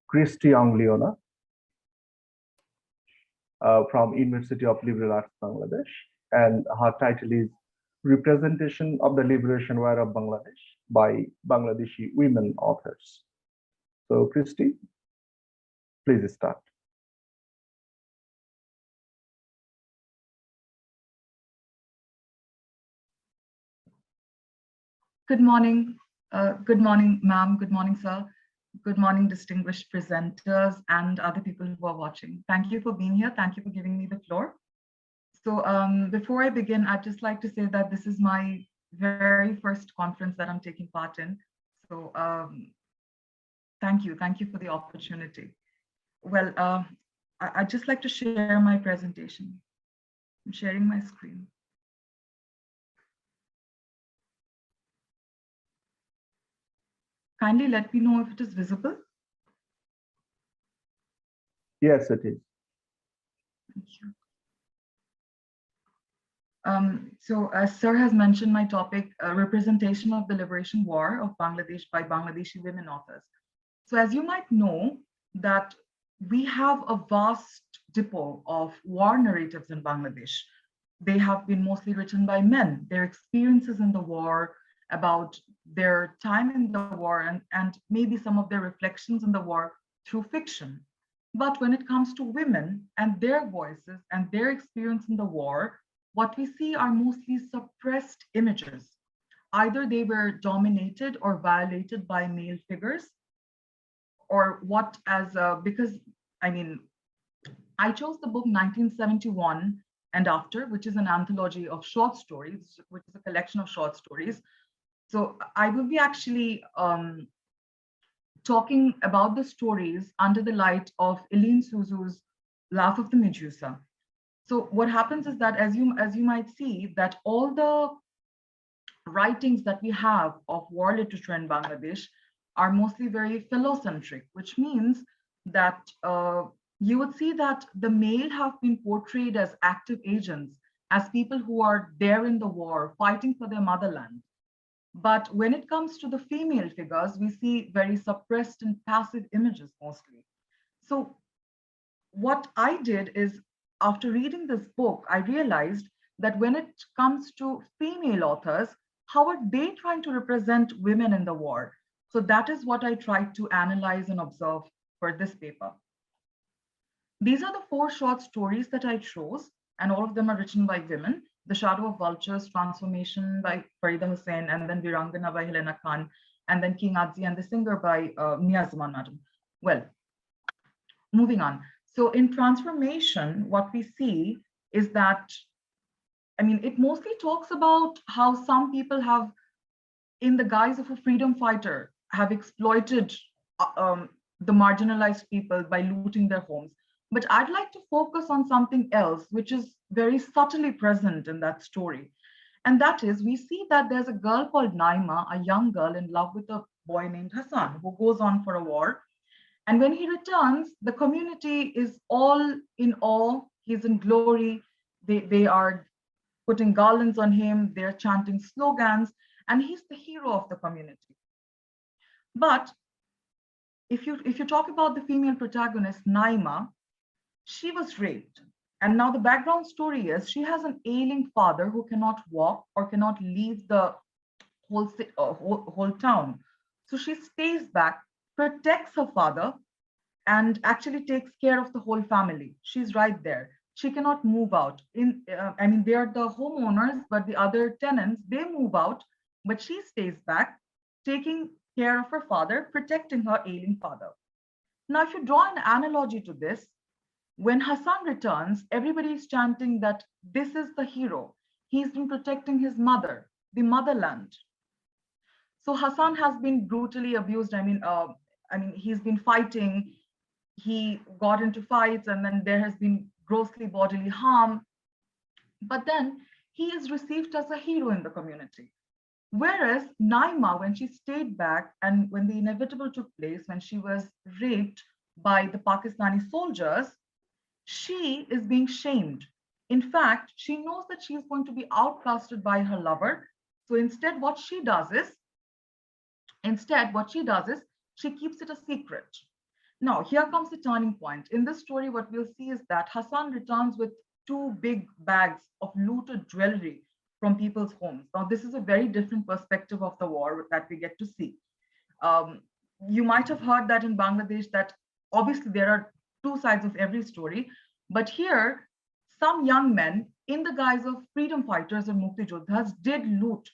Christy Leona from University of Liberal Arts, Bangladesh, and her title is Representation of the Liberation War of Bangladesh by Bangladeshi Women Authors. So, Christy, please start. Good morning, ma'am. Good morning, sir. Good morning, distinguished presenters and other people who are watching. Thank you for being here. Thank you for giving me the floor. So before I begin, I'd just like to say that this is my very first conference that I'm taking part in. So thank you for the opportunity. Well, I'd just like to share my presentation. I'm sharing my screen. Kindly let me know if it is visible. Yes, it is. Thank you. So as Sir has mentioned my topic, representation of the liberation war of Bangladesh by Bangladeshi women authors. So as you might know that we have a vast depot of war narratives in Bangladesh. They have been mostly written by men, their experiences in the war, about their time in the war, and maybe some of their reflections in the war through fiction. But when it comes to women and their voices and their experience in the war, what we see are mostly suppressed images. Either they were dominated or violated by male figures, or what as, because, I mean, I chose the book 1971 and After, which is an anthology of short stories, which is a collection of short stories. So I will be actually talking about the stories under the light of Eileen Suzu's Laugh of the Medusa. So what happens is that as you might see that all the writings that we have of war literature in Bangladesh are mostly very philocentric, which means that you would see that the male have been portrayed as active agents, as people who are there in the war, fighting for their motherland. But when it comes to the female figures, we see very suppressed and passive images mostly. So what I did is, after reading this book, I realized that when it comes to female authors, how are they trying to represent women in the war? So that is what I tried to analyze and observe for this paper. These are the 4 short stories that I chose, and all of them are written by women. The Shadow of Vultures, Transformation by Farida Hussain, and then Virangana by Helena Khan, and then King Adzi and the Singer by Mia Zaman Madam. Well, moving on. So in Transformation, what we see is that, I mean, it mostly talks about how some people have, in the guise of a freedom fighter, have exploited the marginalized people by looting their homes. But I'd like to focus on something else, which is very subtly present in that story. And that is, we see that there's a girl called Naima, a young girl in love with a boy named Hassan, who goes on for a war. And when he returns, the community is all in awe. He's in glory. They are putting garlands on him. They're chanting slogans, and he's the hero of the community. But if you talk about the female protagonist, Naima, she was raped. And now the background story is she has an ailing father who cannot walk or cannot leave the whole town. So she stays back, protects her father, and actually takes care of the whole family. She's right there. She cannot move out. I mean, they are the homeowners, but the other tenants, they move out, but she stays back, taking care of her father, protecting her ailing father. Now, if you draw an analogy to this, when Hassan returns, everybody is chanting that this is the hero. He's been protecting his mother, the motherland. So Hassan has been brutally abused. I mean, he's been fighting. He got into fights, and then there has been grossly bodily harm. But then he is received as a hero in the community. Whereas Naima, when she stayed back and when the inevitable took place, when she was raped by the Pakistani soldiers, she is being shamed. In fact, she knows that she is going to be outcasted by her lover. So instead, what she does is, she keeps it a secret. Now, here comes the turning point. In this story, what we'll see is that Hassan returns with 2 big bags of looted jewelry from people's homes. Now, this is a very different perspective of the war that we get to see. You might have heard that in Bangladesh, that obviously there are 2 sides of every story, but here, some young men in the guise of freedom fighters or Mukti Jodhas did loot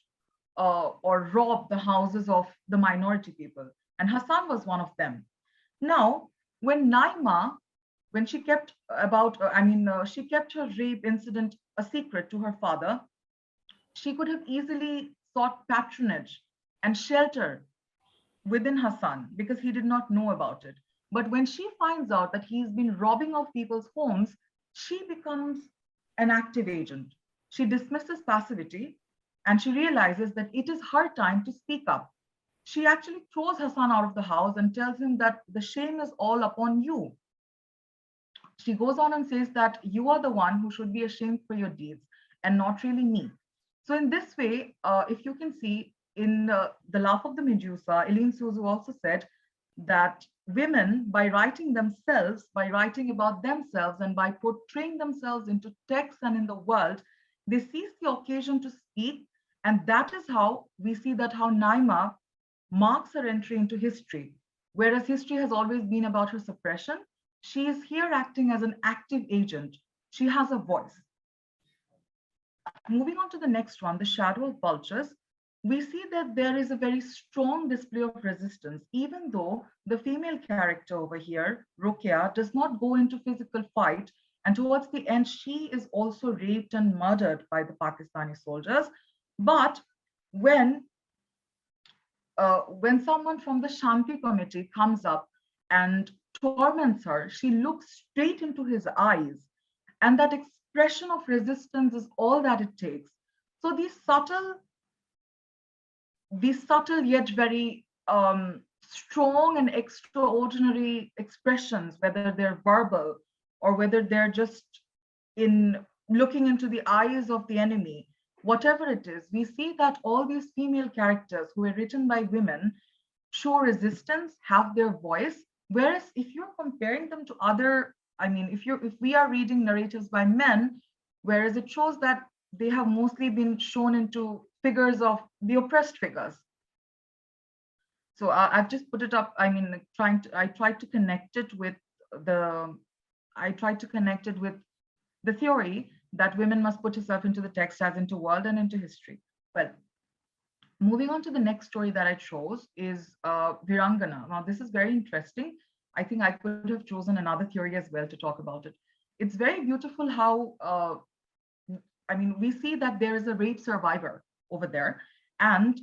or rob the houses of the minority people. And Hassan was one of them. Now, when Naima, when she kept she kept her rape incident a secret to her father, she could have easily sought patronage and shelter within Hassan because he did not know about it. But when she finds out that he's been robbing of people's homes, she becomes an active agent. She dismisses passivity and she realizes that it is her time to speak up. She actually throws Hassan out of the house and tells him that the shame is all upon you. She goes on and says that you are the one who should be ashamed for your deeds and not really me. So in this way, if you can see in The Laugh of the Medusa, Eline Suzu also said that women, by writing themselves, by writing about themselves and by portraying themselves into text and in the world, they seize the occasion to speak. And that is how we see that how Naima marks her entry into history. Whereas history has always been about her suppression, she is here acting as an active agent. She has a voice. Moving on to the next one, The Shadow of Vultures, we see that there is a very strong display of resistance, even though the female character over here, Rukia, does not go into physical fight. And towards the end, she is also raped and murdered by the Pakistani soldiers. But when someone from the Shanti committee comes up and torments her, she looks straight into his eyes. And that expression of resistance is all that it takes. So these subtle yet very strong and extraordinary expressions, whether they're verbal or whether they're just in looking into the eyes of the enemy, whatever it is, we see that all these female characters who are written by women show resistance, have their voice. Whereas if you're comparing them to other, if we are reading narratives by men, whereas it shows that they have mostly been shown into figures of the oppressed figures. So I've just put it up. I tried to connect it with the theory that women must put herself into the text as into world and into history. Well, moving on to the next story that I chose is Virangana. Now, this is very interesting. I think I could have chosen another theory as well to talk about it. It's very beautiful how, we see that there is a rape survivor over there, and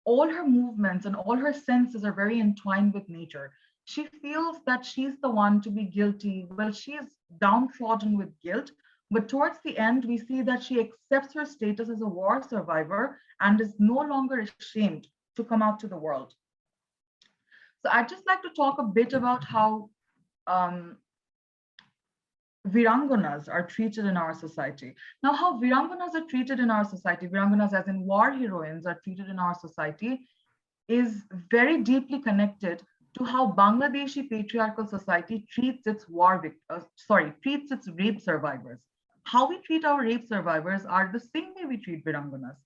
all her movements and all her senses are very entwined with nature. She feels that she's the one to be guilty. Well, she is downtrodden with guilt, but towards the end, we see that she accepts her status as a war survivor and is no longer ashamed to come out to the world. So I'd just like to talk a bit about how Viranganas are treated in our society. Now, how Viranganas are treated in our society, Viranganas as in war heroines are treated in our society, is very deeply connected to how Bangladeshi patriarchal society treats its treats its rape survivors. How we treat our rape survivors are the same way we treat Viranganas.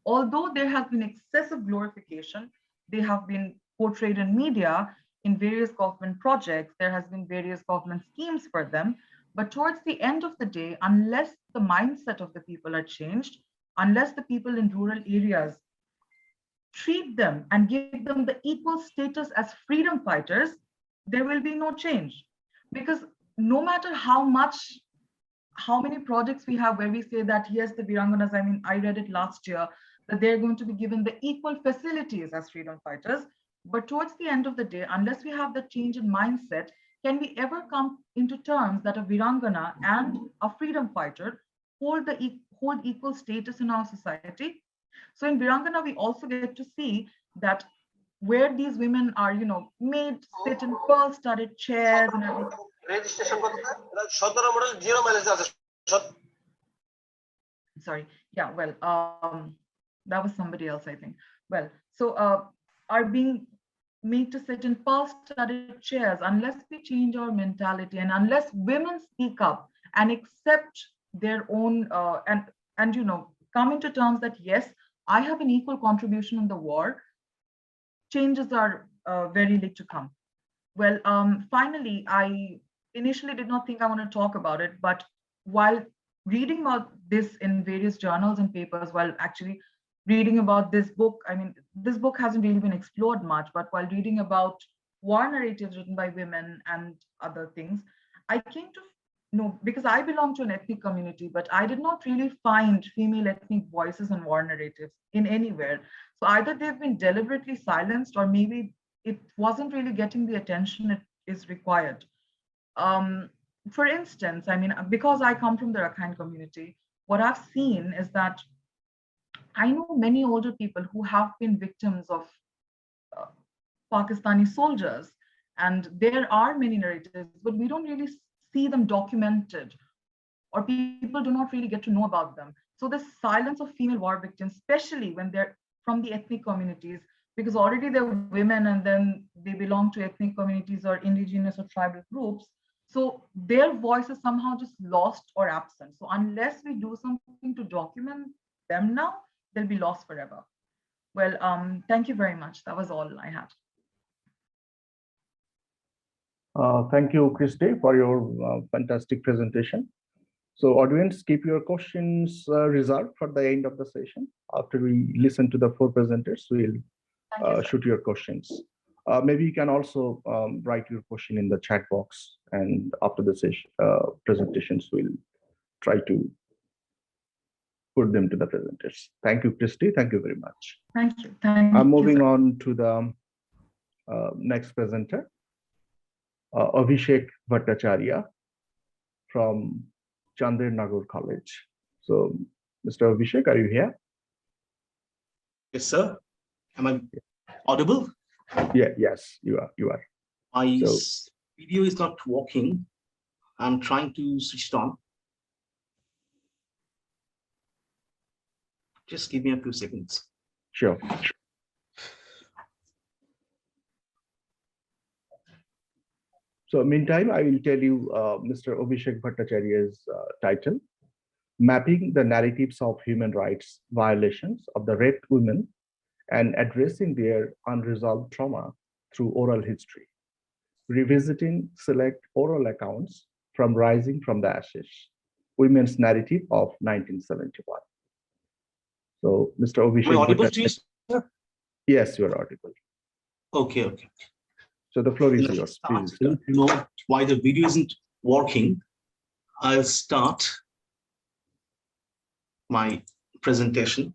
Although there has been excessive glorification, they have been portrayed in media, in various government projects, there has been various government schemes for them. But towards the end of the day, unless the mindset of the people are changed, unless the people in rural areas treat them and give them the equal status as freedom fighters, there will be no change. Because no matter how many projects we have where we say that, yes, the Viranganas, I read it last year, that they're going to be given the equal facilities as freedom fighters. But towards the end of the day, unless we have the change in mindset, can we ever come into terms that a Virangana and a freedom fighter hold equal status in our society? So in Virangana, we also get to see that where these women are, made sit in pearl-studded chairs and everything. Sorry, yeah, well, that was somebody else, I think. Well, so are being made to sit in pearl-studded chairs unless we change our mentality, and unless women speak up and accept their own and come into terms that yes, I have an equal contribution in the war. Changes are very late to come. Well, finally, I initially did not think I want to talk about it, but while reading about this in various journals and papers, while actually reading about this book, I mean, this book hasn't really been explored much, but while reading about war narratives written by women and other things, I came to know, because I belong to an ethnic community, but I did not really find female ethnic voices in war narratives in anywhere. So either they've been deliberately silenced, or maybe it wasn't really getting the attention it is required. For instance, I mean, because I come from the Rakhine community, what I've seen is that I know many older people who have been victims of uh, Pakistani soldiers, and there are many narratives, but we don't really see them documented, or people do not really get to know about them. So the silence of female war victims, especially when they're from the ethnic communities, because already they're women and then they belong to ethnic communities or indigenous or tribal groups. So their voice is somehow just lost or absent. So unless we do something to document them now, they'll be lost forever. Well, thank you very much. That was all I had. Thank you, Christy, for your fantastic presentation. So audience, keep your questions reserved for the end of the session. After we listen to the four presenters, we'll shoot your questions. Maybe you can also write your question in the chat box, and after the session presentations, we'll try to put them to the presenters. Thank you, Christy. Thank you very much. Thank you. I'm moving on to the next presenter, Abhishek Bhattacharya from Chandernagor College. So, Mr. Abhishek, are you here? Yes, sir. Am I audible? Yeah, yes, you are. You are. My video is not working. I'm trying to switch it on. Just give me a few seconds. Sure. So meantime, I will tell you Mr. Abhishek Bhattacharya's title, Mapping the Narratives of Human Rights Violations of the Raped Women and Addressing Their Unresolved Trauma Through Oral History, Revisiting Select Oral Accounts from Rising from the Ashes, Women's Narrative of 1971. So, Mr. Abhishek. Am I audible to you, sir? Yes, you are audible. Okay, okay. So the floor is yours. I don't know why the video isn't working. I'll start my presentation.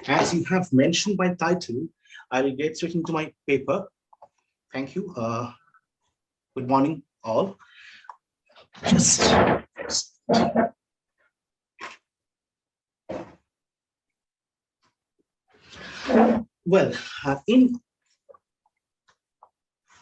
As you have mentioned my title, I'll get straight into my paper. Thank you. Good morning, all. Well,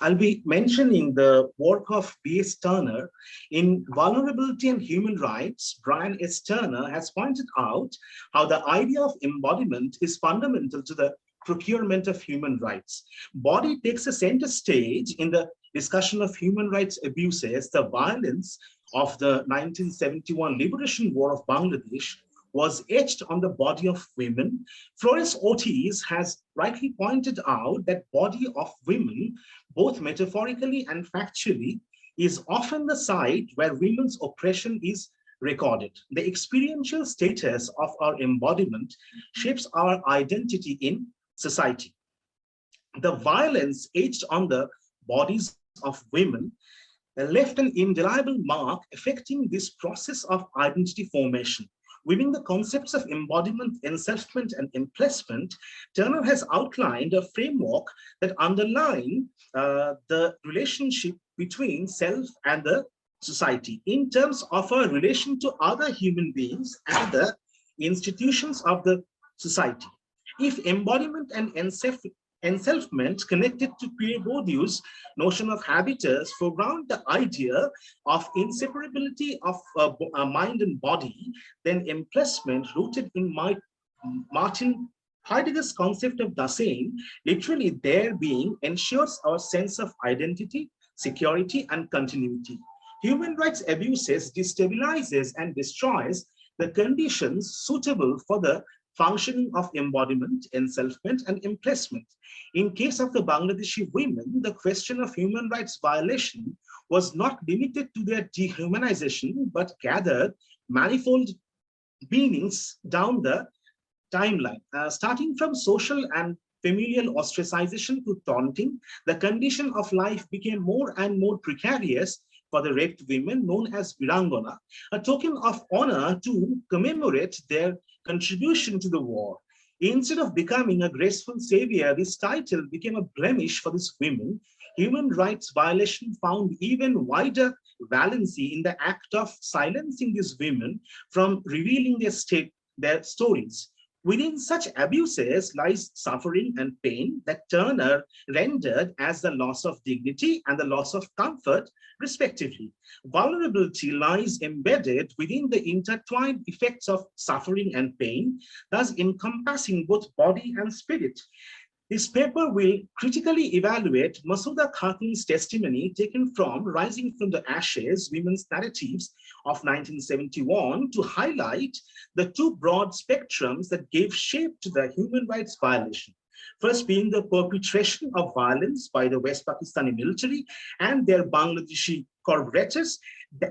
I'll be mentioning the work of B.S. Turner. In Vulnerability and Human Rights, Brian S. Turner has pointed out how the idea of embodiment is fundamental to the procurement of human rights. Body takes a center stage in the discussion of human rights abuses. The violence of the 1971 Liberation War of Bangladesh was etched on the body of women. Flores Ortiz has rightly pointed out that body of women, both metaphorically and factually, is often the site where women's oppression is recorded. The experiential status of our embodiment shapes our identity in society. The violence etched on the bodies of women left an indelible mark affecting this process of identity formation. Within the concepts of embodiment, enselfment, and emplacement, Turner has outlined a framework that underline the relationship between self and the society in terms of a relation to other human beings and the institutions of the society. If embodiment and enselfment connected to Pierre Bourdieu's notion of habitus foreground the idea of inseparability of mind and body, then emplacement rooted in Martin Heidegger's concept of Dasein, literally there being, ensures our sense of identity, security, and continuity. Human rights abuses destabilizes and destroys the conditions suitable for the functioning of embodiment, enselfment, and emplacement. In case of the Bangladeshi women, the question of human rights violation was not limited to their dehumanization, but gathered manifold meanings down the timeline, starting from social and familial ostracization to taunting. The condition of life became more and more precarious for the raped women, known as Virangana, a token of honor to commemorate their contribution to the war. Instead of becoming a graceful savior, this title became a blemish for these women. Human rights violation found even wider valency in the act of silencing these women from revealing their stories. Within such abuses lies suffering and pain that Turner rendered as the loss of dignity and the loss of comfort, respectively. Vulnerability lies embedded within the intertwined effects of suffering and pain, thus encompassing both body and spirit. This paper will critically evaluate Masouda Khatun's testimony taken from Rising from the Ashes, Women's Narratives of 1971 to highlight the two broad spectrums that gave shape to the human rights violation. First being the perpetration of violence by the West Pakistani military and their Bangladeshi collaborators,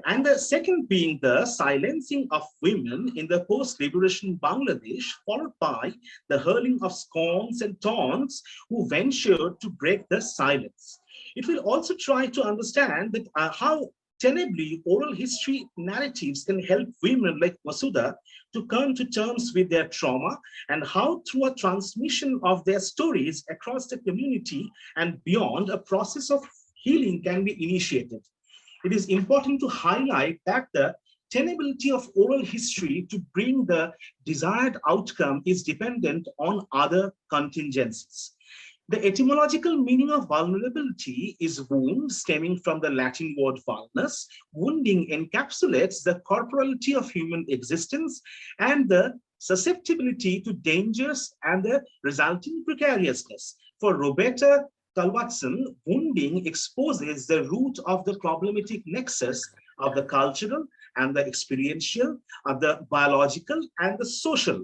and the second being the silencing of women in the post-liberation Bangladesh, followed by the hurling of scorns and taunts who ventured to break the silence. It will also try to understand that how tenably oral history narratives can help women like Masouda to come to terms with their trauma, and how through a transmission of their stories across the community and beyond, a process of healing can be initiated. It is important to highlight that the tenability of oral history to bring the desired outcome is dependent on other contingencies. The etymological meaning of vulnerability is wound, stemming from the Latin word vulnus. Wounding encapsulates the corporality of human existence and the susceptibility to dangers and the resulting precariousness. For Roberta Talwatson, wounding exposes the root of the problematic nexus of the cultural and the experiential, of the biological and the social.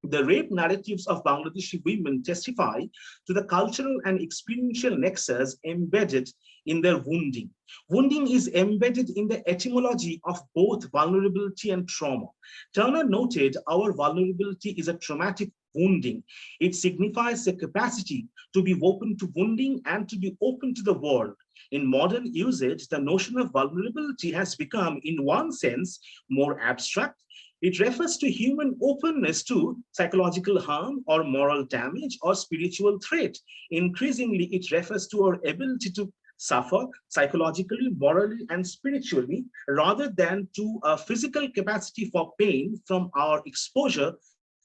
The rape narratives of Bangladeshi women testify to the cultural and experiential nexus embedded in their wounding. Wounding is embedded in the etymology of both vulnerability and trauma. Turner noted our vulnerability is a traumatic wounding. It signifies the capacity to be open to wounding and to be open to the world. In modern usage, the notion of vulnerability has become, in one sense, more abstract. It refers to human openness to psychological harm or moral damage or spiritual threat. Increasingly, it refers to our ability to suffer psychologically, morally, and spiritually, rather than to a physical capacity for pain from our exposure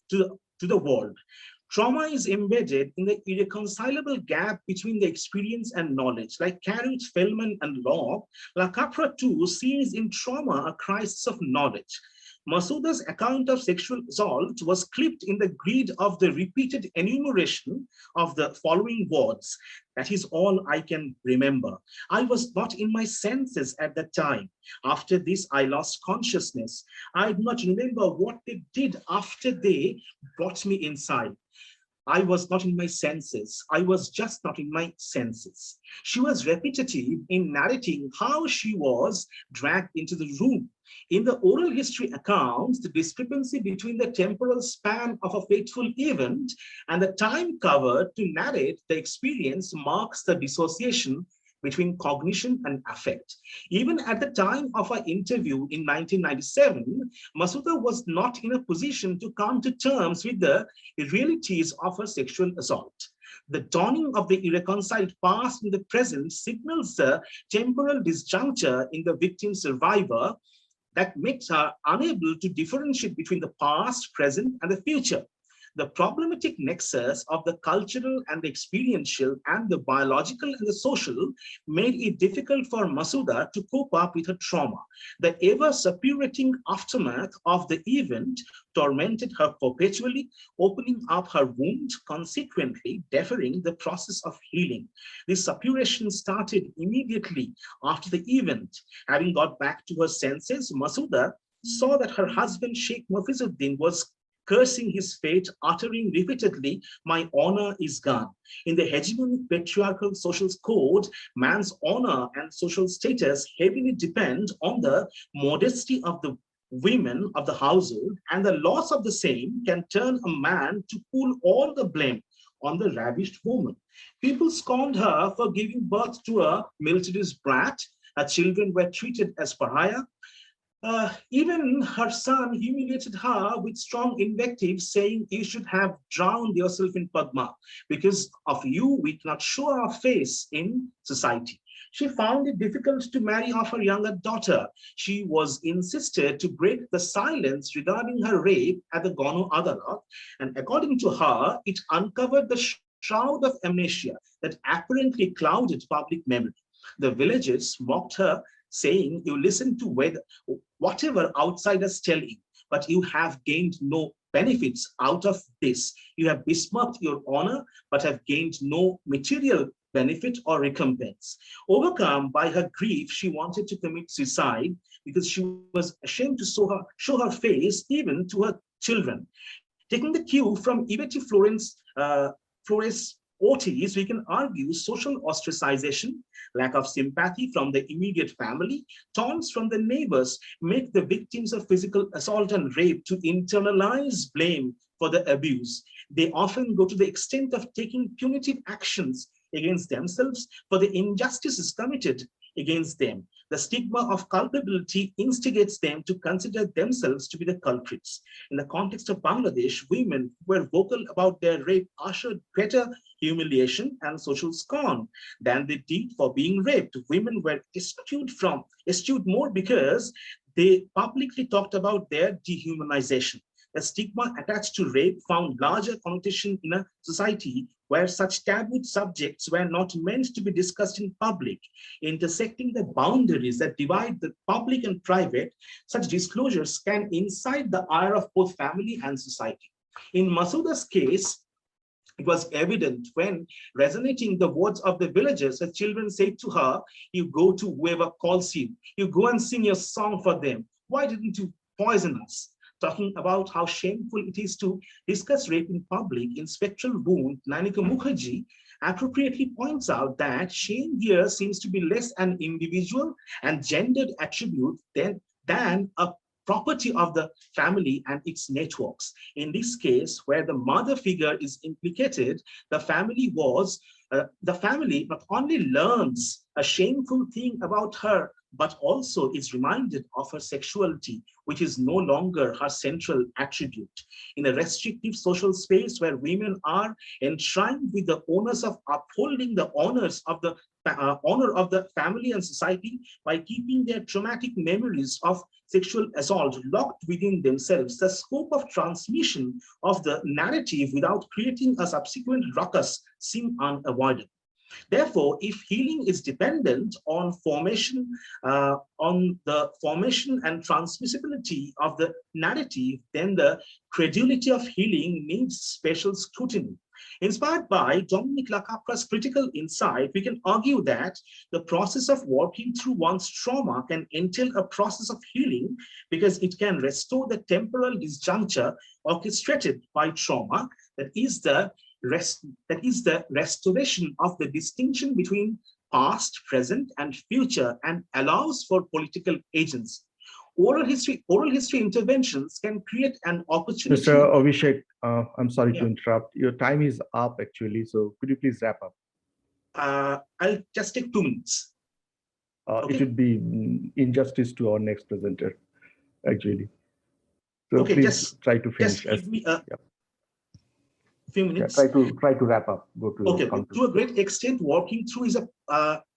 to the world. Trauma is embedded in the irreconcilable gap between the experience and knowledge. Like Carrot, Feldman, and Locke, La Capra too sees in trauma a crisis of knowledge. Masouda's account of sexual assault was clipped in the grid of the repeated enumeration of the following words. That is all I can remember. I was not in my senses at that time. After this, I lost consciousness. I do not remember what they did after they brought me inside. I was not in my senses. I was just not in my senses. She was repetitive in narrating how she was dragged into the room. In the oral history accounts, the discrepancy between the temporal span of a fateful event and the time covered to narrate the experience marks the dissociation between cognition and affect. Even at the time of our interview in 1997, Masouda was not in a position to come to terms with the realities of a sexual assault. The dawning of the irreconciled past in the present signals the temporal disjuncture in the victim survivor that makes her unable to differentiate between the past, present, and the future. the problematic nexus of the cultural and the experiential and the biological and the social made it difficult for Masuda to cope up with her trauma. The ever-suppurating aftermath of the event tormented her perpetually, opening up her wound, consequently deferring the process of healing. This suppuration started immediately after the event. Having got back to her senses, Masuda saw that her husband Sheikh Mufizuddin was cursing his fate, uttering repeatedly, "My honor is gone." In the hegemonic patriarchal social code, man's honor and social status heavily depend on the modesty of the women of the household, and the loss of the same can turn a man to pull all the blame on the ravished woman. People scorned her for giving birth to a militarist brat. Her children were treated as pariah. Even her son humiliated her with strong invectives, saying, "You should have drowned yourself in Padma. Because of you, we cannot show our face in society." She found it difficult to marry off her younger daughter. She was insisted to break the silence regarding her rape at the Gano Adalat, and according to her, it uncovered the shroud of amnesia that apparently clouded public memory. The villagers mocked her, saying, "You listen to whatever outsiders tell you, but you have gained no benefits out of this. You have besmirched your honor, but have gained no material benefit or recompense." Overcome by her grief, she wanted to commit suicide because she was ashamed to show her face even to her children. Taking the cue from Yvette Flores Ortiz, we can argue social ostracization, lack of sympathy from the immediate family, taunts from the neighbors make the victims of physical assault and rape to internalize blame for the abuse. They often go to the extent of taking punitive actions against themselves for the injustices committed against them. The stigma of culpability instigates them to consider themselves to be the culprits. In the context of Bangladesh, women who were vocal about their rape ushered greater humiliation and social scorn than they did for being raped. Women were eschewed more because they publicly talked about their dehumanization. The stigma attached to rape found larger connotation in a society where such taboo subjects were not meant to be discussed in public. Intersecting the boundaries that divide the public and private, such disclosures can incite the ire of both family and society. In Masuda's case, it was evident when, resonating the words of the villagers, her children said to her, "You go to whoever calls you. You go and sing your song for them. Why didn't you poison us?" Talking about how shameful it is to discuss rape in public, Inspector Wound Nanika Mukherjee appropriately points out that shame here seems to be less an individual and gendered attribute than a property of the family and its networks. In this case, where the mother figure is implicated, the family not only learns a shameful thing about her, but also is reminded of her sexuality, which is no longer her central attribute. In a restrictive social space where women are enshrined with the onus of upholding the honors of the honor of the family and society by keeping their traumatic memories of sexual assault locked within themselves, the scope of transmission of the narrative without creating a subsequent ruckus seems unavoidable. Therefore, if healing is dependent on the formation and transmissibility of the narrative, then the credulity of healing needs special scrutiny. Inspired by Dominic Lacapra's critical insight, we can argue that the process of working through one's trauma can entail a process of healing because it can restore the temporal disjuncture orchestrated by trauma, that is the restoration of the distinction between past, present, and future, and allows for political agency. Oral history interventions can create an opportunity. Mr. Abhishek, I'm sorry to interrupt. Your time is up actually, so could you please wrap up? I'll just take 2 minutes. Okay. It would be injustice to our next presenter, actually. So okay, please try to finish. Just give me a few minutes. Try to wrap up. Go to okay. To a great extent, working through is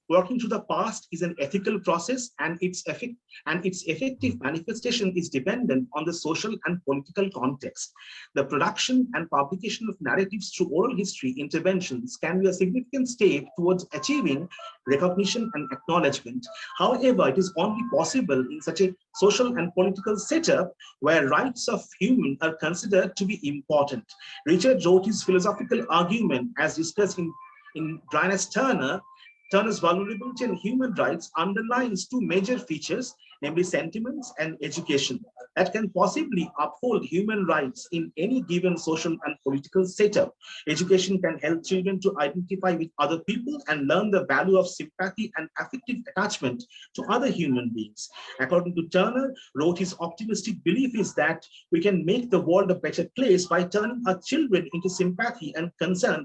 Working through the past is an ethical process, and its effective manifestation is dependent on the social and political context. The production and publication of narratives through oral history interventions can be a significant step towards achieving recognition and acknowledgement. However, it is only possible in such a social and political setup where rights of humans are considered to be important. Richard wrote his philosophical argument as discussed in Brian S. Turner's vulnerability and human rights underlines two major features, namely sentiments and education, that can possibly uphold human rights in any given social and political setup. Education can help children to identify with other people and learn the value of sympathy and affective attachment to other human beings. According to Turner, wrote his optimistic belief is that we can make the world a better place by turning our children into sympathy and concern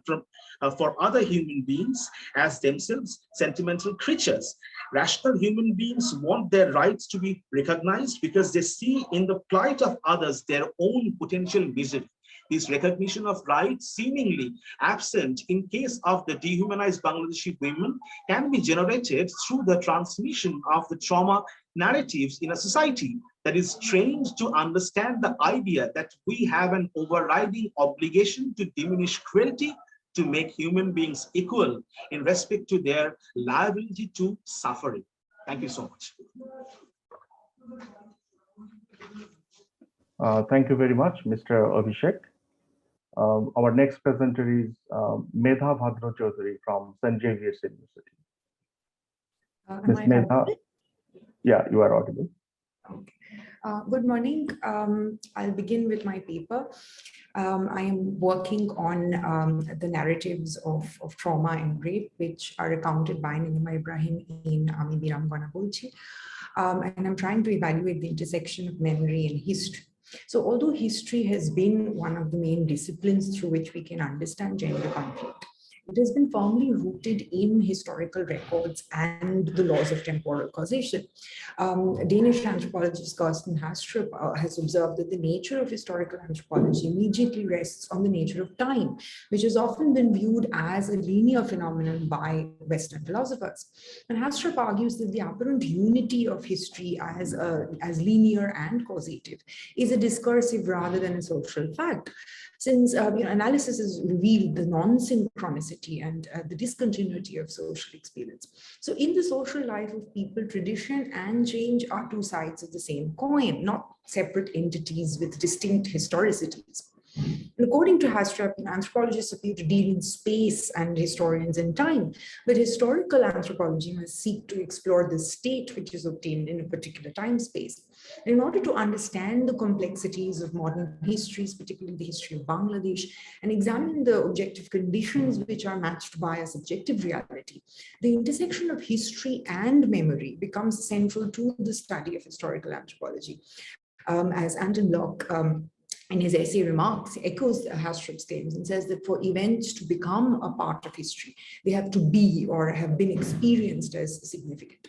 for other human beings as themselves sentimental creatures. Rational human beings want their rights to be recognized because they see in the plight of others their own potential misery. This recognition of rights, seemingly absent in case of the dehumanized Bangladeshi women, can be generated through the transmission of the trauma narratives in a society that is trained to understand the idea that we have an overriding obligation to diminish cruelty, to make human beings equal in respect to their liability to suffering. Thank you so much. Thank you very much, Mr. Abhishek. Our next presenter is Medha Bhadra Chaudhary from St. Xavier's University. Ms. Medha, yeah, you are audible. Okay. Good morning. I'll begin with my paper. I am working on the narratives of trauma and rape, which are recounted by Nilima Ibrahim in Ami Virangana Bolchi. And I'm trying to evaluate the intersection of memory and history. So although history has been one of the main disciplines through which we can understand gender conflict, it has been firmly rooted in historical records and the laws of temporal causation. Danish anthropologist Carsten Hastrup has observed that the nature of historical anthropology immediately rests on the nature of time, which has often been viewed as a linear phenomenon by Western philosophers. And Hastrup argues that the apparent unity of history as linear and causative is a discursive rather than a social fact. Since analysis has revealed the non-synchronicity and the discontinuity of social experience. So in the social life of people, tradition and change are two sides of the same coin, not separate entities with distinct historicities. And according to Hastrup, anthropologists appear to deal in space and historians in time, but historical anthropology must seek to explore the state which is obtained in a particular time space. And in order to understand the complexities of modern histories, particularly the history of Bangladesh, and examine the objective conditions which are matched by a subjective reality, the intersection of history and memory becomes central to the study of historical anthropology. As Anton Locke in his essay Remarks, echoes Hastrup's claims and says that for events to become a part of history, they have to be or have been experienced as significant.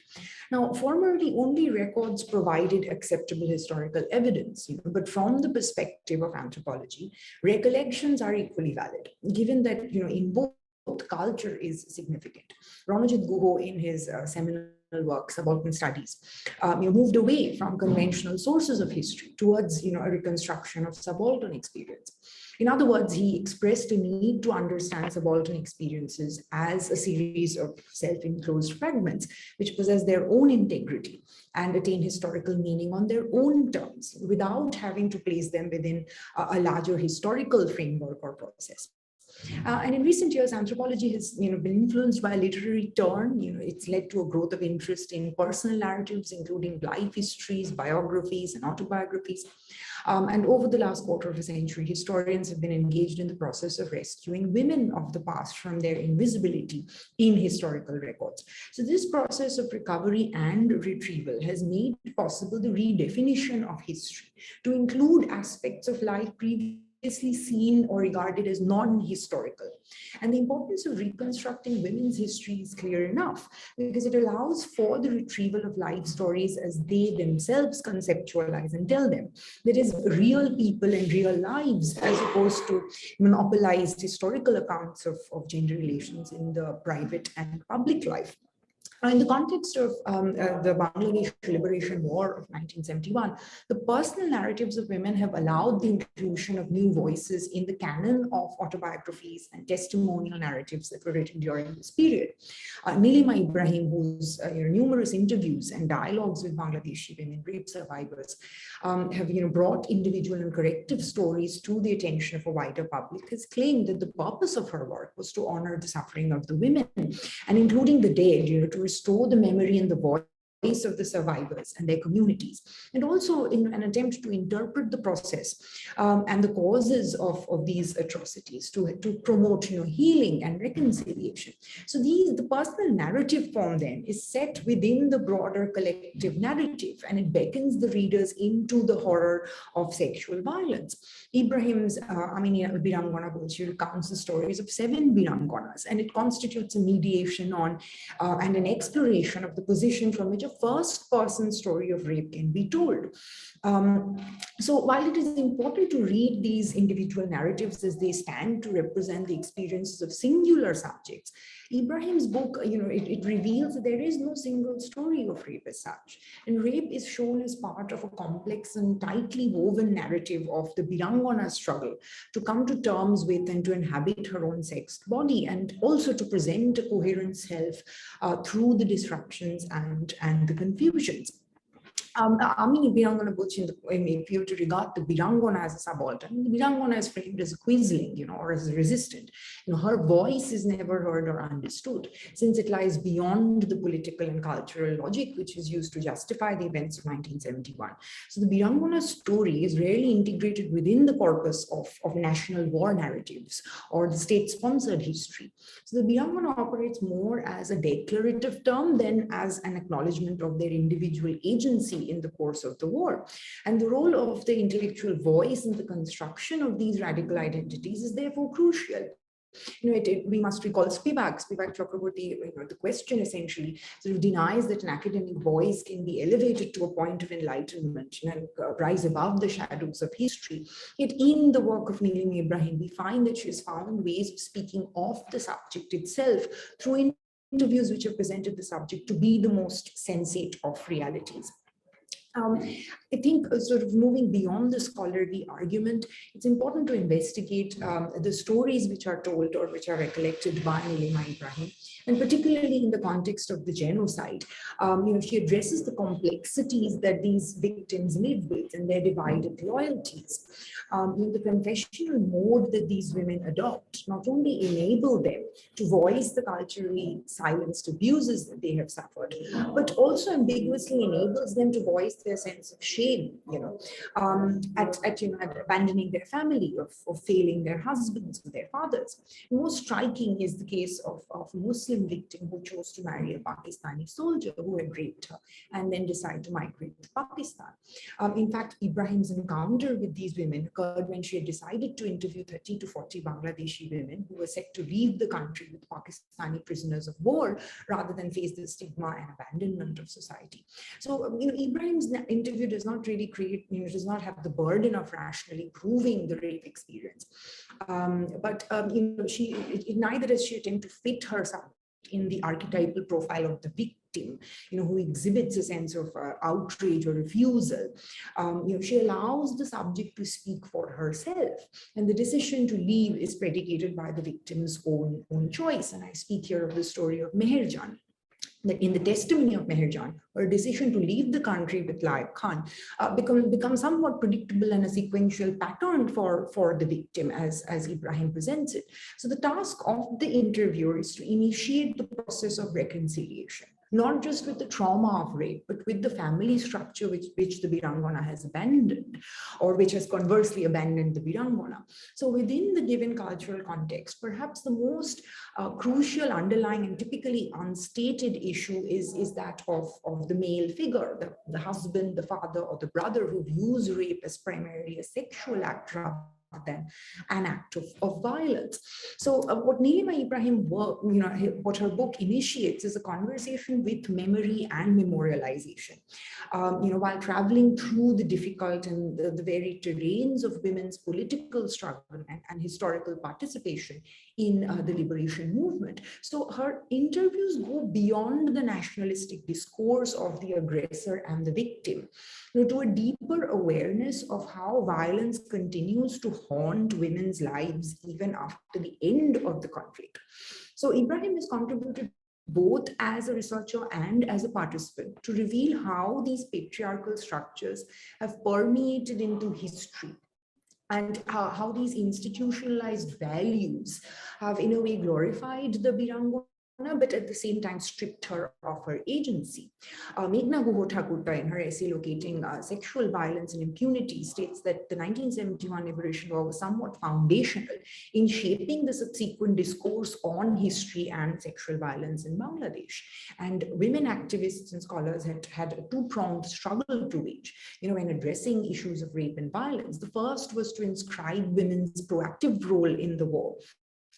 Now, formerly, only records provided acceptable historical evidence, but from the perspective of anthropology, recollections are equally valid, given that, in both culture is significant. Ranajit Guho, in his seminal work, Subaltern Studies, moved away from conventional sources of history towards, a reconstruction of subaltern experience. In other words, he expressed a need to understand subaltern experiences as a series of self-enclosed fragments, which possess their own integrity and attain historical meaning on their own terms, without having to place them within a larger historical framework or process. And in recent years, anthropology has been influenced by a literary turn. It's led to a growth of interest in personal narratives, including life histories, biographies, and autobiographies. And over the last quarter of a century, historians have been engaged in the process of rescuing women of the past from their invisibility in historical records. So this process of recovery and retrieval has made possible the redefinition of history to include aspects of life previously seen or regarded as non-historical. And the importance of reconstructing women's history is clear enough, because it allows for the retrieval of life stories as they themselves conceptualize and tell them. That is, real people and real lives, as opposed to monopolized historical accounts of gender relations in the private and public life. In the context of the Bangladesh Liberation War of 1971, the personal narratives of women have allowed the inclusion of new voices in the canon of autobiographies and testimonial narratives that were written during this period. Nilima Ibrahim, whose numerous interviews and dialogues with Bangladeshi women rape survivors have brought individual and corrective stories to the attention of a wider public, has claimed that the purpose of her work was to honor the suffering of the women, and including the dead, to restore the memory and the voice of the survivors and their communities, and also in an attempt to interpret the process and the causes of these atrocities, to promote healing and reconciliation. So the personal narrative form then is set within the broader collective narrative, and it beckons the readers into the horror of sexual violence. Ibrahim's Virangana recounts the stories of 7 Viranganas, and it constitutes a mediation on and an exploration of the position from which a first-person story of rape can be told. So while it is important to read these individual narratives as they stand to represent the experiences of singular subjects, Ibrahim's book, it reveals that there is no single story of rape as such. And rape is shown as part of a complex and tightly woven narrative of the Virangana struggle to come to terms with and to inhabit her own sexed body, and also to present a coherent self through the disruptions and the confusions. If you were to regard the Virangana as a subaltern, the Virangana is framed as a quisling, or as a resistant. Her voice is never heard or understood, since it lies beyond the political and cultural logic which is used to justify the events of 1971. So the Virangana story is rarely integrated within the corpus of national war narratives or the state-sponsored history. So the Virangana operates more as a declarative term than as an acknowledgement of their individual agency in the course of the war. And the role of the intellectual voice in the construction of these radical identities is therefore crucial. We must recall Spivak Chakraborty, the question essentially sort of denies that an academic voice can be elevated to a point of enlightenment and rise above the shadows of history. Yet in the work of Nilima Ibrahim, we find that she has found ways of speaking of the subject itself through interviews which have presented the subject to be the most sensate of realities. I think sort of moving beyond the scholarly argument, it's important to investigate the stories which are told or which are recollected by Nilima Ibrahim, and particularly in the context of the genocide. She addresses the complexities that these victims live with and their divided loyalties. The confessional mode that these women adopt not only enable them to voice the culturally silenced abuses that they have suffered, but also ambiguously enables them to voice their sense of shame, at abandoning their family, of failing their husbands or their fathers. Most striking is the case of a Muslim victim who chose to marry a Pakistani soldier who had raped her and then decided to migrate to Pakistan. In fact, Ibrahim's encounter with these women occurred when she had decided to interview 30 to 40 Bangladeshi women who were set to leave the country with Pakistani prisoners of war rather than face the stigma and abandonment of society. So, Ibrahim's interview does not really create, does not have the burden of rationally proving the rape experience. Neither does she attempt to fit herself in the archetypal profile of the victim, who exhibits a sense of outrage or refusal. She allows the subject to speak for herself, and the decision to leave is predicated by the victim's own choice. And I speak here of the story of Meherjan. That in the testimony of Meherjan, her decision to leave the country with Laik Khan becomes somewhat predictable and a sequential pattern for the victim as Ibrahim presents it. So the task of the interviewer is to initiate the process of reconciliation, not just with the trauma of rape, but with the family structure which the Virangana has abandoned, or which has conversely abandoned the Virangana. So within the given cultural context, perhaps the most crucial underlying and typically unstated issue is that of the male figure, the husband, the father, or the brother who views rape as primarily a sexual act rather than an act of violence. So what Nilima Ibrahim work, what her book initiates is a conversation with memory and memorialization. While traveling through the difficult and the varied terrains of women's political struggle and historical participation in the liberation movement. So her interviews go beyond the nationalistic discourse of the aggressor and the victim, to a deeper awareness of how violence continues to haunt women's lives even after the end of the conflict. So Ibrahim has contributed both as a researcher and as a participant to reveal how these patriarchal structures have permeated into history, and how these institutionalized values have in a way glorified the Virangana, but at the same time stripped her of her agency. Meghna Guha Thakurta, in her essay Locating Sexual Violence and Impunity, states that the 1971 Liberation War was somewhat foundational in shaping the subsequent discourse on history and sexual violence in Bangladesh. And women activists and scholars had a two-pronged struggle to wage, when addressing issues of rape and violence. The first was to inscribe women's proactive role in the war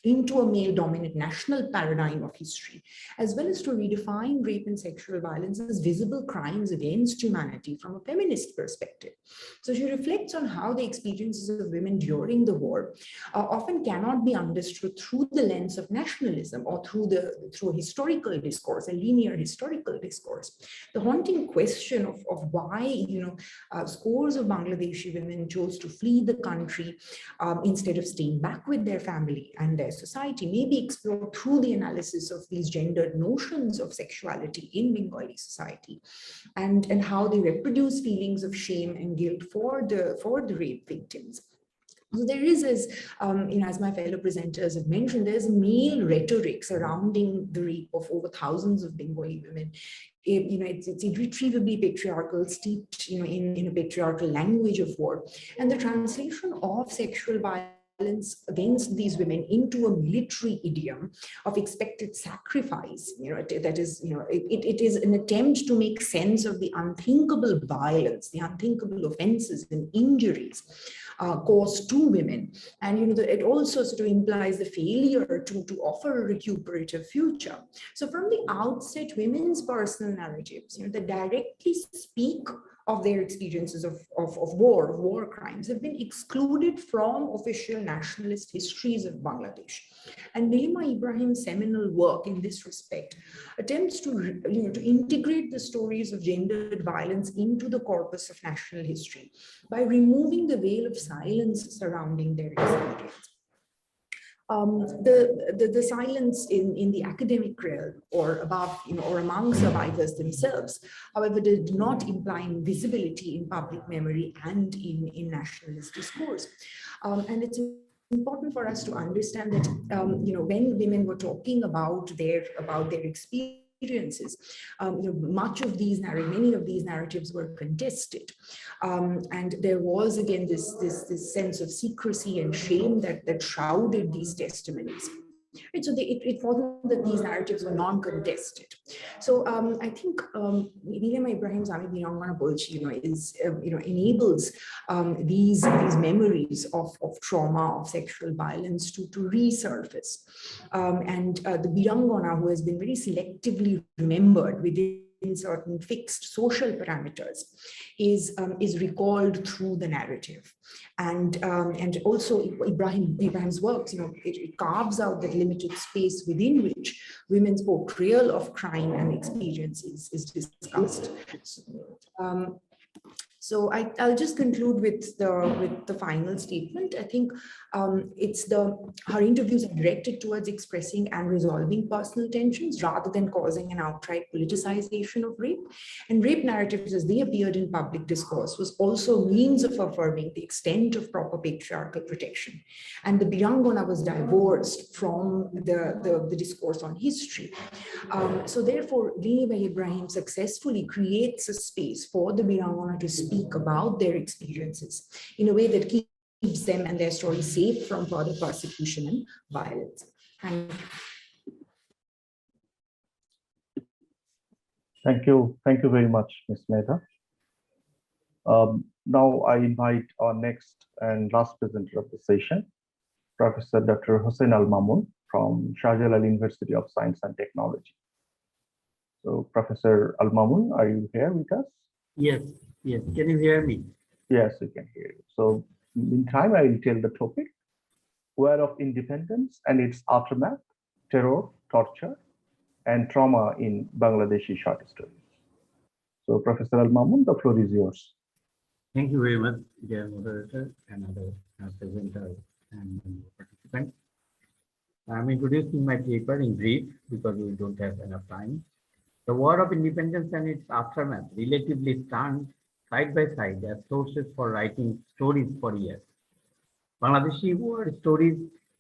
into a male-dominant national paradigm of history, as well as to redefine rape and sexual violence as visible crimes against humanity from a feminist perspective. So she reflects on how the experiences of women during the war often cannot be understood through the lens of nationalism or through a historical discourse, a linear historical discourse. The haunting question of why scores of Bangladeshi women chose to flee the country instead of staying back with their family and their society may be explored through the analysis of these gendered notions of sexuality in Bengali society, and how they reproduce feelings of shame and guilt for the rape victims. So there is, as my fellow presenters have mentioned, there's male rhetoric surrounding the rape of over thousands of Bengali women. It's irretrievably patriarchal, steeped, in a patriarchal language of war, and the translation of sexual violence against these women into a military idiom of expected sacrifice, that is, it is an attempt to make sense of the unthinkable violence, the unthinkable offenses and injuries caused to women. And it also sort of implies the failure to offer a recuperative future. So from the outset, women's personal narratives, that directly speak of their experiences of war crimes have been excluded from official nationalist histories of Bangladesh. And Nilima Ibrahim's seminal work in this respect attempts to integrate the stories of gendered violence into the corpus of national history by removing the veil of silence surrounding their experience. The silence in the academic realm or above, or among survivors themselves, however, did not imply invisibility in public memory and in nationalist discourse. And it's important for us to understand that, when women were talking about their experiences, many of these narratives were contested, and there was again this sense of secrecy and shame that shrouded these testimonies. Right, so it wasn't that these narratives were non-contested. So I think Nilima Ibrahim's Ami Virangana Bolchi, enables these memories of trauma, of sexual violence to resurface. And the Virangana, who has been very selectively remembered within certain fixed social parameters, is recalled through the narrative, and also Ibrahim's works, it carves out that limited space within which women's portrayal of crime and experience is discussed. So I'll just conclude with the final statement. I think her interviews are directed towards expressing and resolving personal tensions rather than causing an outright politicization of rape. And rape narratives, as they appeared in public discourse, was also a means of affirming the extent of proper patriarchal protection. And the Virangana was divorced from the discourse on history. So therefore, Nilima Ibrahim successfully creates a space for the Virangana to speak about their experiences in a way that keeps them and their story safe from further persecution and violence. Thank you. Thank you very much, Ms. Medha. Now I invite our next and last presenter of the session, Professor Dr. Hossein Al Mamun from Shah Jalal University of Science and Technology. So, Professor Al Mamun, are you here with us? Yes, yes. Can you hear me? Yes, we can hear you. So, meantime, I will tell the topic: War of Independence and its aftermath, terror, torture, and trauma in Bangladeshi short stories. So, Professor Al Mamun, the floor is yours. Thank you very much, dear moderator and other presenters and participants. I'm introducing my paper in brief because we don't have enough time. The War of Independence and its aftermath relatively stand side by side as sources for writing stories for years. Bangladeshi war stories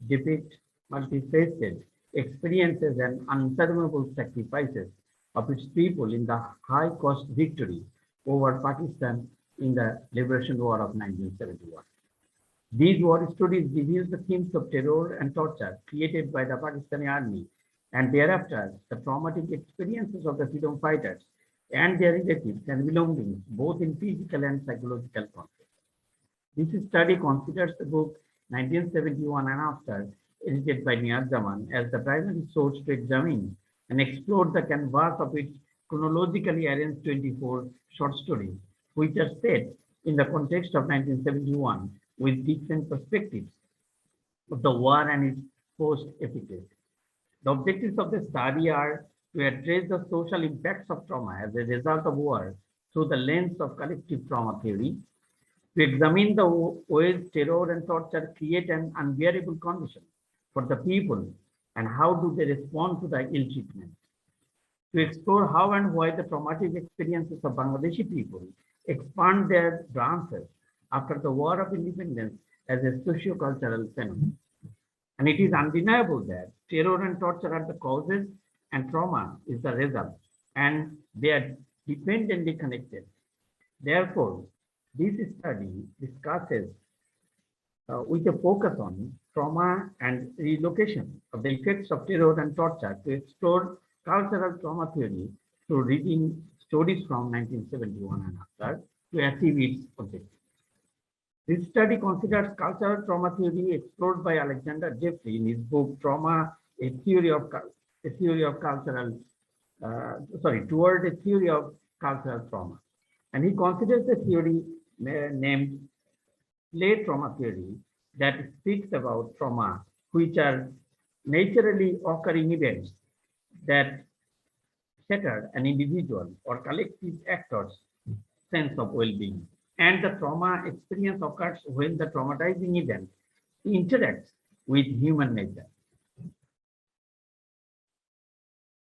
depict multifaceted experiences and unfathomable sacrifices of its people in the high-cost victory over Pakistan in the Liberation War of 1971. These war stories reveal the themes of terror and torture created by the Pakistani army, and thereafter the traumatic experiences of the freedom fighters and their relatives and belongings, both in physical and psychological context. This study considers the book 1971 and After, edited by Niyaz Zaman, as the primary source to examine and explore the canvas of its chronologically arranged 24 short stories, which are set in the context of 1971 with different perspectives of the war and its post-epic. The objectives of the study are to address the social impacts of trauma as a result of war through the lens of collective trauma theory, to examine the ways terror and torture create an unbearable condition for the people and how do they respond to the ill treatment, to explore how and why the traumatic experiences of Bangladeshi people expand their branches after the War of Independence as a socio-cultural phenomenon. And it is undeniable that terror and torture are the causes and trauma is the result, and they are dependently connected. Therefore, this study discusses with a focus on trauma and relocation of the effects of terror and torture to explore cultural trauma theory through reading stories from 1971 and after to achieve its objective. This study considers cultural trauma theory explored by Alexander Jeffrey in his book Trauma, Toward a Theory of Cultural Trauma. And he considers the theory named play trauma theory that speaks about trauma, which are naturally occurring events that shatter an individual or collective actor's sense of well-being. And the trauma experience occurs when the traumatizing event interacts with human nature.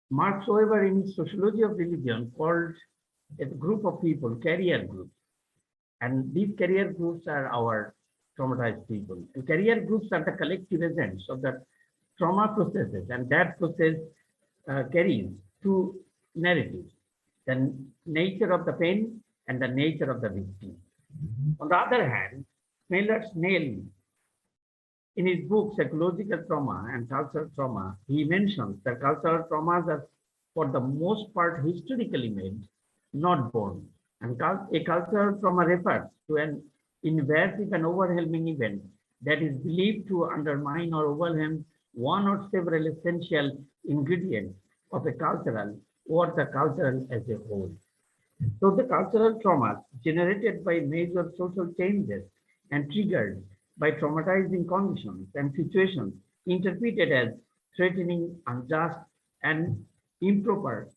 Marx, however, in his Sociology of Religion, called a group of people carrier groups. And these carrier groups are our traumatized people. And carrier groups are the collective agents of the trauma processes, and that process carries two narratives: the nature of the pain and the nature of the victim. On the other hand, Snell, in his book Psychological Trauma and Cultural Trauma, he mentions that cultural traumas are for the most part historically made, not born. And a cultural trauma refers to an invasive and overwhelming event that is believed to undermine or overwhelm one or several essential ingredients of a cultural or the cultural as a whole. So the cultural traumas generated by major social changes and triggered by traumatizing conditions and situations interpreted as threatening, unjust, and improper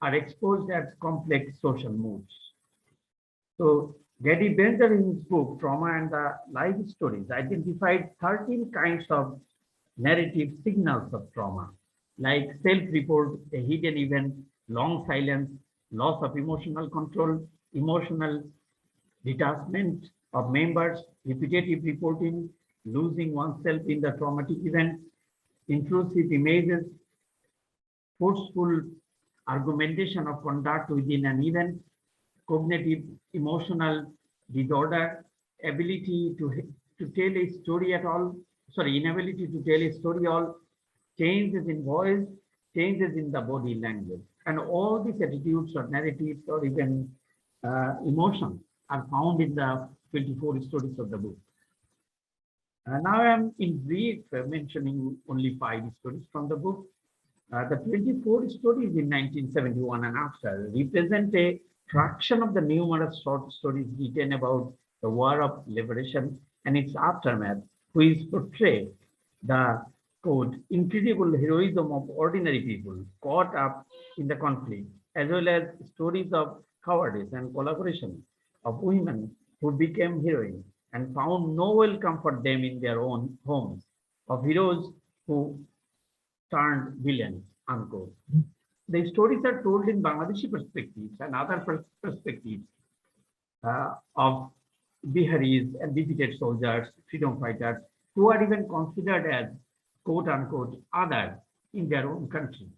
are exposed as complex social moods. So Gary Bender in his book Trauma and the Life Stories identified 13 kinds of narrative signals of trauma, like self-report, a hidden event, long silence, loss of emotional control, emotional detachment of members, repetitive reporting, losing oneself in the traumatic event, intrusive images, forceful argumentation of conduct within an event, cognitive emotional disorder, ability to tell a story at all, inability to tell a story all, changes in voice, changes in the body language. And all these attitudes or narratives or even emotions are found in the 24 stories of the book. Now I am in brief mentioning only 5 stories from the book. The 24 stories in 1971 and after represent a fraction of the numerous short stories written about the War of Liberation and its aftermath, which portray the quote, incredible heroism of ordinary people caught up in the conflict, as well as stories of cowardice and collaboration of women who became heroines and found no welcome for them in their own homes, of heroes who turned villains, unquote. The stories are told in Bangladeshi perspectives and other perspectives of Biharis and defeated soldiers, freedom fighters, who are even considered as quote unquote others in their own country.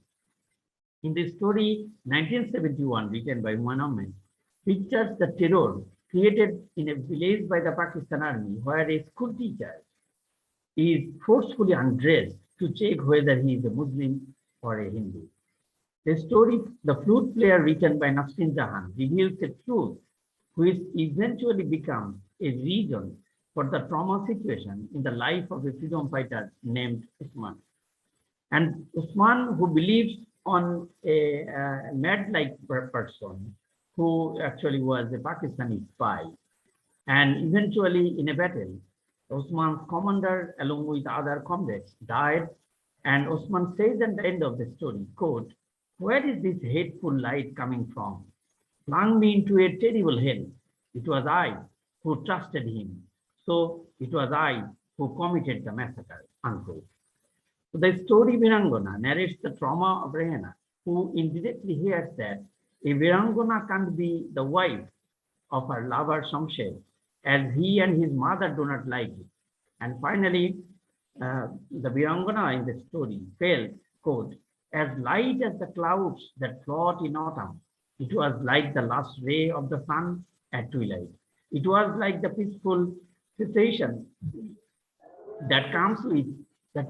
In the story 1971, written by Humayun, pictures the terror created in a village by the Pakistan army, where a school teacher is forcefully undressed to check whether he is a Muslim or a Hindu. The story, The Flute Player, written by Nasrin Jahan, reveals a truth which eventually becomes a reason for the trauma situation in the life of a freedom fighter named Usman. And Usman, who believes on a mad-like person, who actually was a Pakistani spy, and eventually in a battle, Usman's commander, along with other comrades, died, and Usman says at the end of the story, quote, "Where is this hateful light coming from? Flung me into a terrible hell. It was I who trusted him. So it was I who committed the massacre," unquote. So the story Virangana narrates the trauma of Rehana, who indirectly hears that a Virangana can't be the wife of her lover Shamshed, as he and his mother do not like it. And finally, the Virangana in the story felt, quote, "as light as the clouds that float in autumn. It was like the last ray of the sun at twilight. It was like the peaceful cessation that comes with the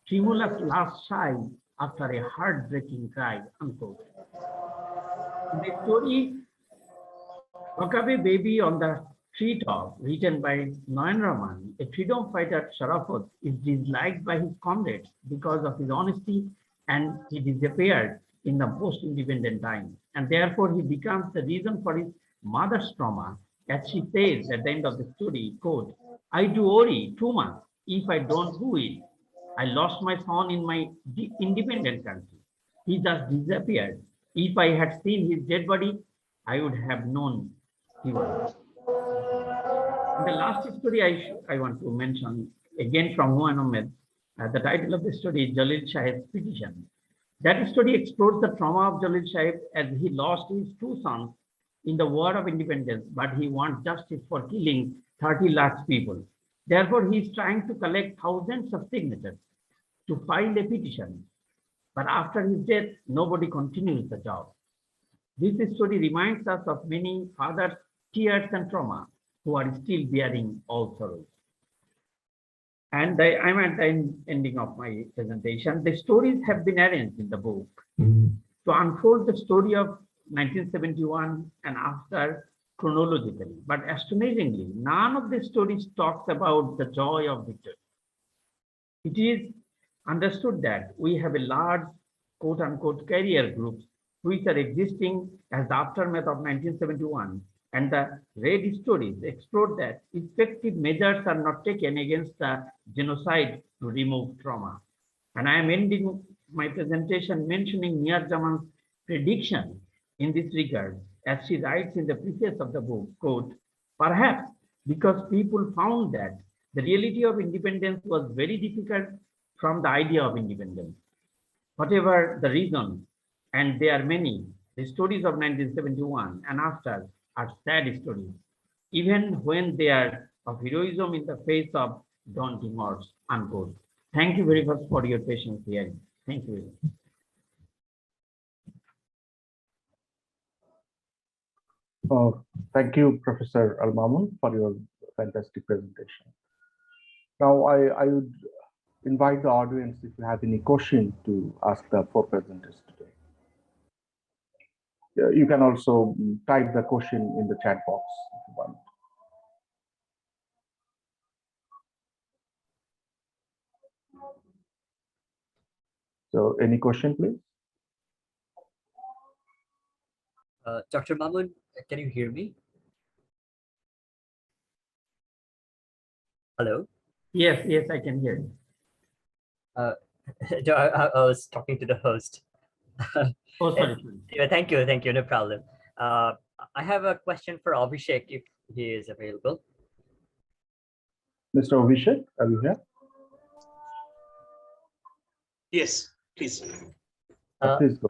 tremulous last sigh after a heartbreaking cry," unquote. In the story, Rockaway Baby on the Treetop, written by Nayan Rahman, a freedom fighter Sharafat is disliked by his comrades because of his honesty, and he disappeared in the post-independent time. And therefore, he becomes the reason for his mother's trauma, as she says at the end of the story, quote, "I do worry too much if I don't do it. I lost my son in my independent country. He just disappeared. If I had seen his dead body, I would have known he was." And the last story I want to mention, again from Humayun, the title of the story is Jalil Shah's Petition. That story explores the trauma of Jalil Shah as he lost his 2 sons in the War of Independence, but he wants justice for killing 30 lakh people. Therefore, he is trying to collect thousands of signatures to file a petition. But after his death, nobody continues the job. This story reminds us of many fathers' tears and trauma who are still bearing all sorrows. And I'm at the ending of my presentation. The stories have been arranged in the book to unfold the story of 1971 and after chronologically. But astonishingly, none of the stories talks about the joy of victory. It is understood that we have a large quote unquote career groups which are existing as the aftermath of 1971, and the red stories explore that effective measures are not taken against the genocide to remove trauma. And I am ending my presentation mentioning Niyar Jaman's prediction in this regard, as she writes in the preface of the book, quote, "Perhaps because people found that the reality of independence was very difficult from the idea of independence. Whatever the reason, and there are many, the stories of 1971 and after are sad stories, even when they are of heroism in the face of daunting odds," unquote. Thank you very much for your patience here. Thank you. Thank you, Professor Al-Mamun, for your fantastic presentation. Now, I would invite the audience if you have any questions to ask the 4 presenters today. You can also type the question in the chat box if you want. So any question, please? Dr. Mamun, can you hear me? Hello? Yes, yes, I can hear you. I was talking to the host. Oh, sorry. Yeah, thank you, no problem. I have a question for Abhishek if he is available. Mr. Abhishek, are you here? Yes, please. Please go.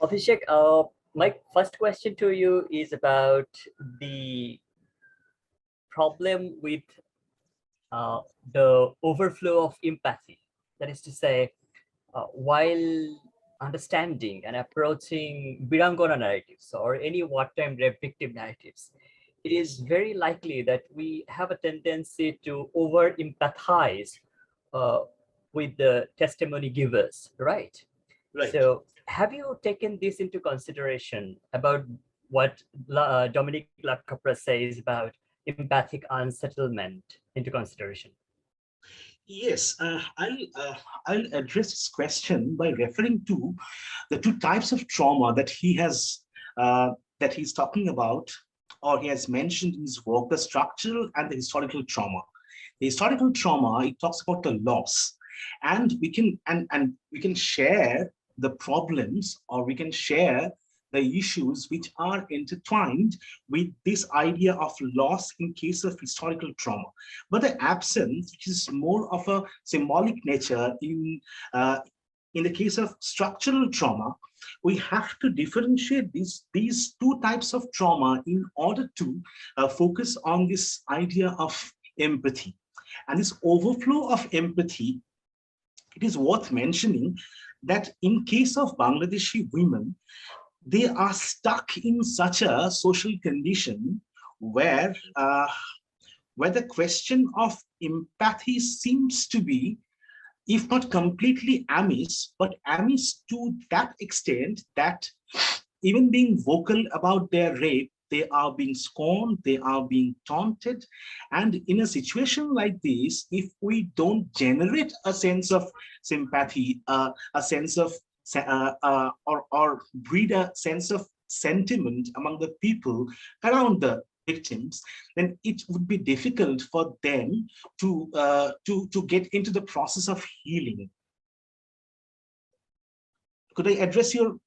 Abhishek, my first question to you is about the problem with the overflow of empathy. That is to say, while understanding and approaching Virangana narratives or any wartime rape victim narratives, it is very likely that we have a tendency to over empathize with the testimony givers, right? Right. So have you taken this into consideration about what Dominic Lacapra says about empathic unsettlement into consideration? Yes, I'll address this question by referring to the two types of trauma that that he's talking about, or he has mentioned in his work: the structural and the historical trauma. The historical trauma, it talks about the loss, and we can share the problems, or we can share the issues which are intertwined with this idea of loss in case of historical trauma. But the absence, which is more of a symbolic nature in the case of structural trauma, we have to differentiate these two types of trauma in order to focus on this idea of empathy. And this overflow of empathy, it is worth mentioning that in case of Bangladeshi women, they are stuck in such a social condition where the question of empathy seems to be, if not completely amiss, but amiss to that extent that even being vocal about their rape, they are being scorned, they are being taunted. And in a situation like this, if we don't generate a sense of sympathy, a sense of or breed a sense of sentiment among the people around the victims, then it would be difficult for them to get into the process of healing. Could I address your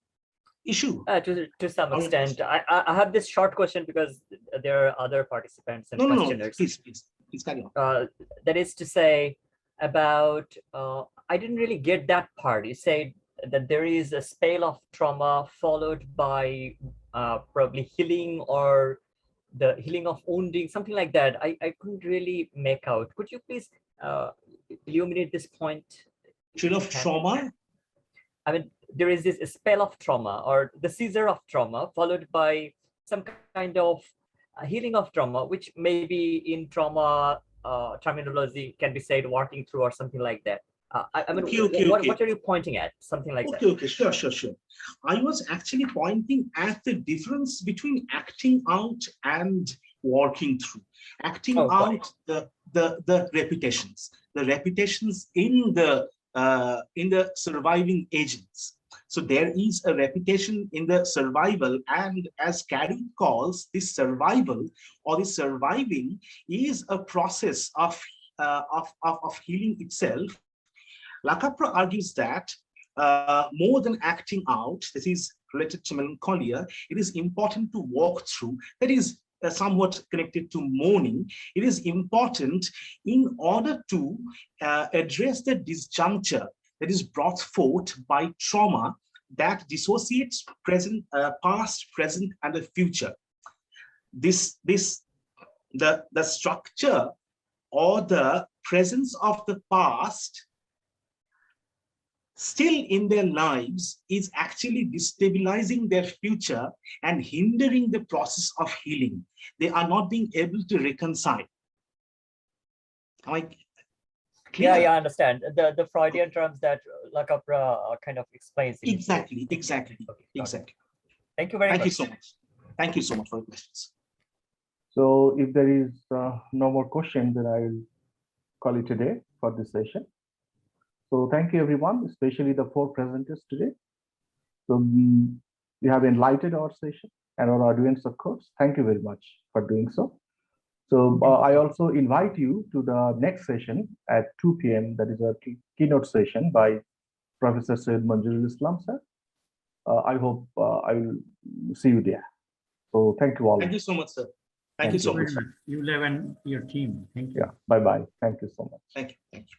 issue? To some extent. I have this short question because there are other participants and questioners. No, please carry on. That is to say, about I didn't really get that part. You said that there is a spell of trauma followed by probably healing, or the healing of wounding, something like that. I couldn't really make out. Could you please illuminate this point? Trail of trauma? I mean, there is this spell of trauma or the seizure of trauma followed by some kind of healing of trauma, which maybe in trauma terminology can be said working through or something like that. I mean, what are you pointing at? Something like that. Okay, sure. I was actually pointing at the difference between acting out and working through. Acting out the reputations in the surviving agents. So there is a reputation in the survival, and as Carey calls this survival or the surviving is a process of healing itself. Lacapra argues that more than acting out, this is related to melancholia, it is important to walk through. That is somewhat connected to mourning. It is important in order to address the disjuncture that is brought forth by trauma that dissociates past, present, and the future. The structure or the presence of the past still in their lives is actually destabilizing their future and hindering the process of healing. They are not being able to reconcile. Am I clear? Yeah, I understand. The Freudian terms that Lacapra kind of explains. Exactly. Thank you very Thank much. you so much. Thank you so much for your questions. So if there is no more questions, then I will call it a day for this session. So thank you everyone, especially the 4 presenters today. So you have enlightened our session and our audience, of course. Thank you very much for doing so. So I also invite you to the next session at 2 p.m. That is a keynote session by Professor Syed Manjurul Islam, sir. I hope I will see you there. So thank you all. Thank you so much, sir. Thank you so much. You live in your team. Thank you. Yeah, bye-bye. Thank you so much. Thank you. Thank you.